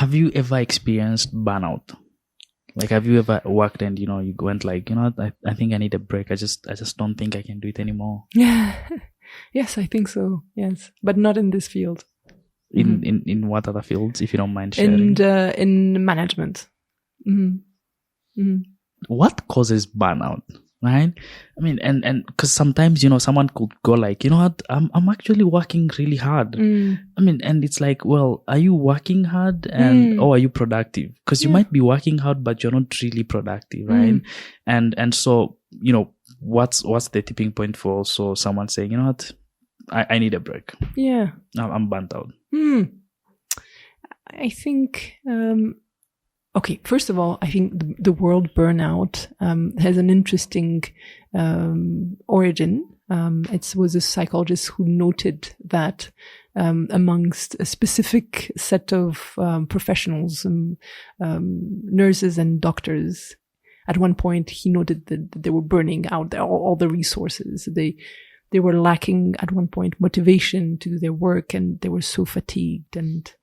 have you ever experienced burnout? Like, have you ever worked and, you went like, I think I need a break. I just don't think I can do it anymore. Yeah. Yes, I think so. Yes. But not in this field. In what other fields, if you don't mind sharing? In management. Mm-hmm. Mm-hmm. What causes burnout? Right? I mean, and because sometimes, someone could go like, you know what, I'm actually working really hard. I mean, and it's like, well, are you working hard or are you productive? Because you might be working hard, but you're not really productive, right? And so, what's the tipping point for also someone saying, you know what, I need a break. Yeah. I'm burnt out. I think, okay, first of all, I think the word burnout has an interesting origin. It was a psychologist who noted that amongst a specific set of professionals, nurses and doctors, at one point he noted that they were burning out all the resources. They were lacking at one point motivation to do their work, and they were so fatigued. And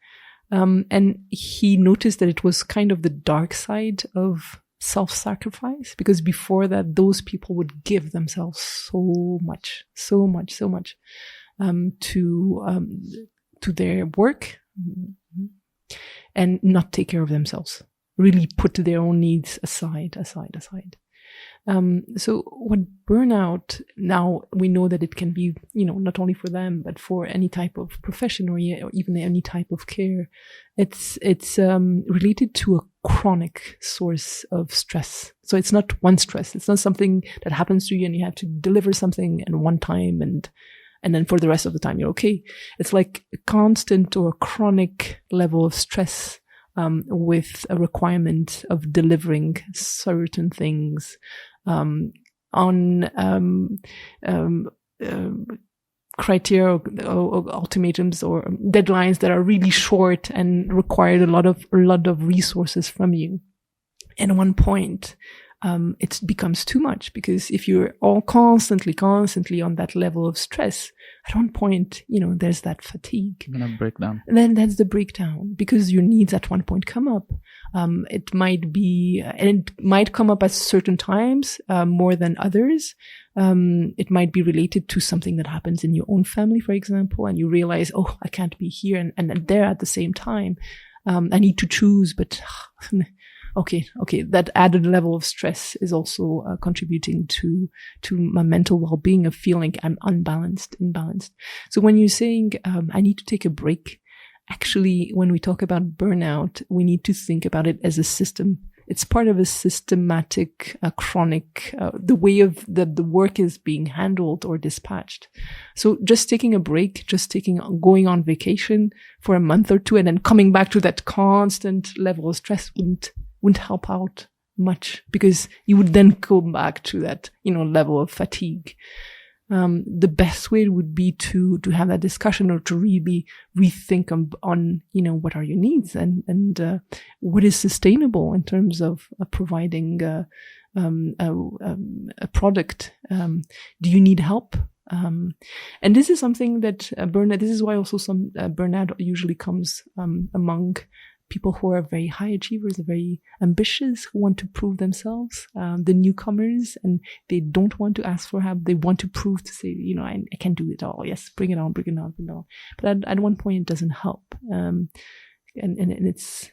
he noticed that it was kind of the dark side of self-sacrifice, because before that, those people would give themselves so much to their work and not take care of themselves, really put their own needs aside. So what burnout, now we know that it can be, not only for them, but for any type of profession or even any type of care. It's related to a chronic source of stress. So it's not one stress. It's not something that happens to you and you have to deliver something at one time and then for the rest of the time you're okay. It's like a constant or a chronic level of stress with a requirement of delivering certain things on criteria or ultimatums or deadlines that are really short and required a lot of resources from you. And at one point, it becomes too much, because if you're all constantly on that level of stress, at one point, there's that fatigue. You're gonna break down. And then that's the breakdown, because your needs at one point come up. It might be, and it might come up at certain times, more than others. It might be related to something that happens in your own family, for example, and you realize, oh, I can't be here and there at the same time. I need to choose, but okay. That added level of stress is also contributing to my mental well-being, of feeling I'm imbalanced. So when you're saying, I need to take a break, actually, when we talk about burnout, we need to think about it as a system. It's part of a systematic, chronic, the way of the work is being handled or dispatched. So just taking a break, going on vacation for a month or two and then coming back to that constant level of stress wouldn't help out much, because you would then go back to that, level of fatigue. The best way would be to have that discussion, or to really rethink on what are your needs and what is sustainable in terms of providing a product. Do you need help? And this is something that this is why also some burnout usually comes among people who are very high achievers, very ambitious, who want to prove themselves, the newcomers, and they don't want to ask for help. They want to prove, to say, I can do it all. Yes, bring it on. But at one point, it doesn't help. And it's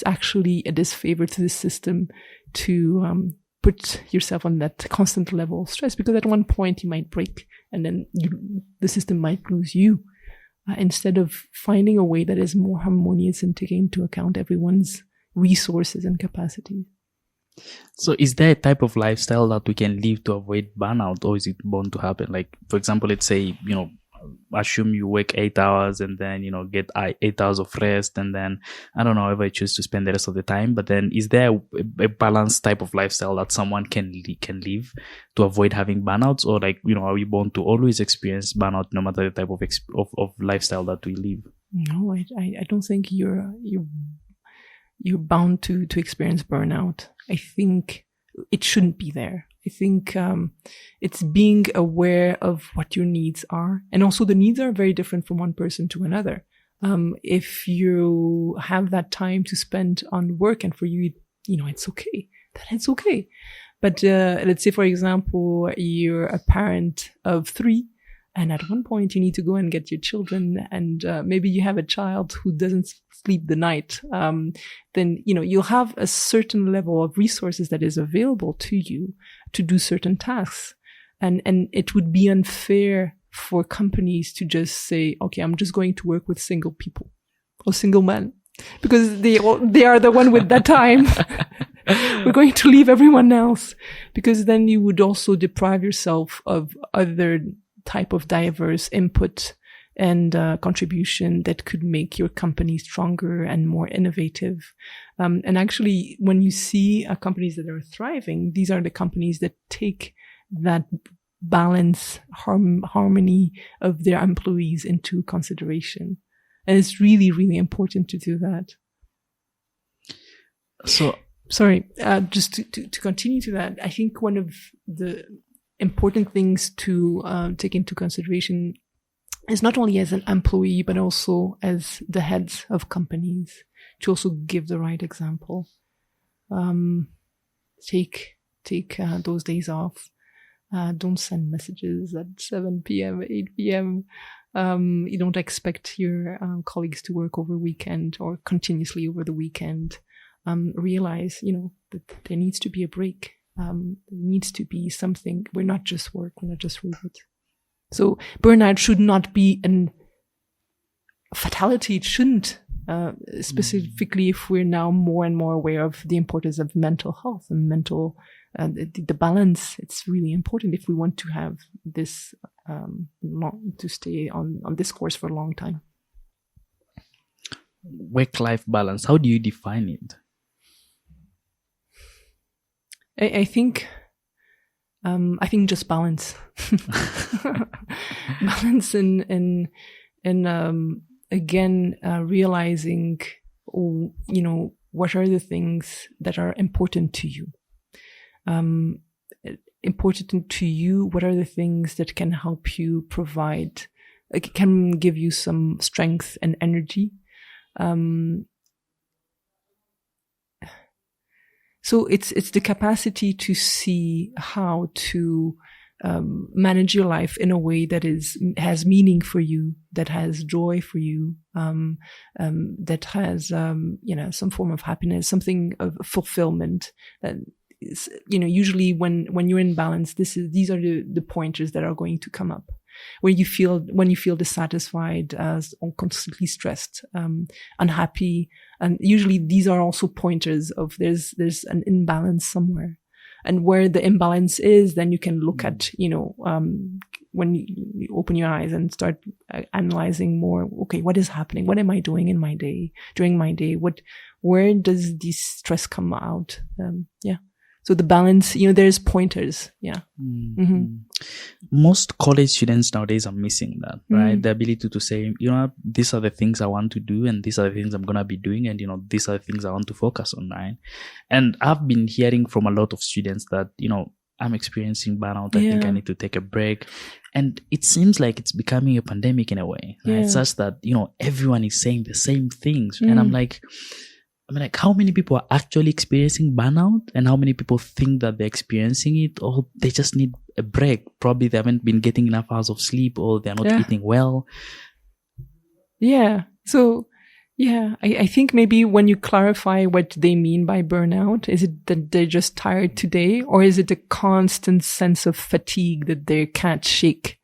actually a disfavor to the system to put yourself on that constant level of stress, because at one point you might break, and then the system might lose you. Instead of finding a way that is more harmonious and taking into account everyone's resources and capacities. So is there a type of lifestyle that we can live to avoid burnout, or is it bound to happen? Like, for example, let's say, assume you work 8 hours and then, get 8 hours of rest, and then, I don't know, however you choose to spend the rest of the time. But then is there a balanced type of lifestyle that someone can live to avoid having burnouts? Or like, are we born to always experience burnout no matter the type of lifestyle that we live? No, I don't think you're bound to experience burnout. I think it shouldn't be there. I think it's being aware of what your needs are. And also the needs are very different from one person to another. If you have that time to spend on work, and for you, it's okay, then it's okay. But let's say, for example, you're a parent of 3, and at one point you need to go and get your children, and maybe you have a child who doesn't sleep the night. Then, you'll have a certain level of resources that is available to you to do certain tasks. And it would be unfair for companies to just say, okay, I'm just going to work with single people or single men because they are the one with that time. We're going to leave everyone else, because then you would also deprive yourself of other type of diverse input and contribution that could make your company stronger and more innovative. And actually, when you see companies that are thriving, these are the companies that take that balance, harmony of their employees into consideration. And it's really, really important to do that. So, sorry, just to continue to that, I think one of the important things to take into consideration is not only as an employee, but also as the heads of companies, to also give the right example. Take those days off. Don't send messages at 7 p.m., 8 p.m. You don't expect your colleagues to work over weekend or continuously over the weekend. Realize, that there needs to be a break. There needs to be something. We're not just work. We're not just robots. So burnout should not be a fatality. It shouldn't, specifically if we're now more and more aware of the importance of mental health and mental, the balance. It's really important if we want to have this, to stay on this course for a long time. Work-life balance, how do you define it? I think just balance. Balance and again, realizing, what are the things that are important to you? Important to you, what are the things that can help you provide, can give you some strength and energy? So it's the capacity to see how to manage your life in a way that has meaning for you, that has joy for you, that has some form of happiness, something of fulfillment. That is, usually when you're in balance, these are the pointers that are going to come up. When you feel dissatisfied, or constantly stressed, unhappy, and usually these are also pointers of there's an imbalance somewhere, and where the imbalance is, then you can look at when you open your eyes and start analyzing more. Okay, what is happening? What am I doing in my day, during my day? Where does this stress come out? So the balance, there's pointers. Yeah. Mm-hmm. Most college students nowadays are missing that, right? Mm-hmm. The ability to say, these are the things I want to do, and these are the things I'm going to be doing, and, these are the things I want to focus on, right? And I've been hearing from a lot of students that, I'm experiencing burnout. I think I need to take a break. And it seems like it's becoming a pandemic in a way, right? It's just that, everyone is saying the same things. And I'm like, how many people are actually experiencing burnout, and how many people think that they're experiencing it, or they just need a break? Probably they haven't been getting enough hours of sleep, or they're not eating well. Yeah. So, I think maybe when you clarify what they mean by burnout, is it that they're just tired today, or is it a constant sense of fatigue that they can't shake?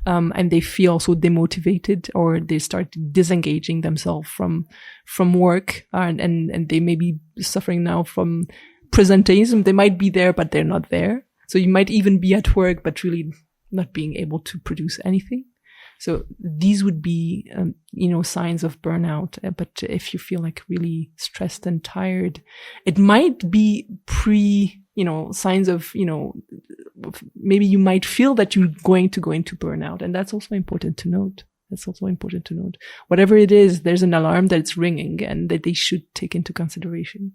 And they feel so demotivated, or they start disengaging themselves from work, and they may be suffering now from presenteeism. They might be there, but they're not there. So you might even be at work, but really not being able to produce anything. So these would be, signs of burnout. But if you feel like really stressed and tired, it might be signs of, maybe you might feel that you're going to go into burnout. And that's also important to note. Whatever it is, there's an alarm that's ringing and that they should take into consideration.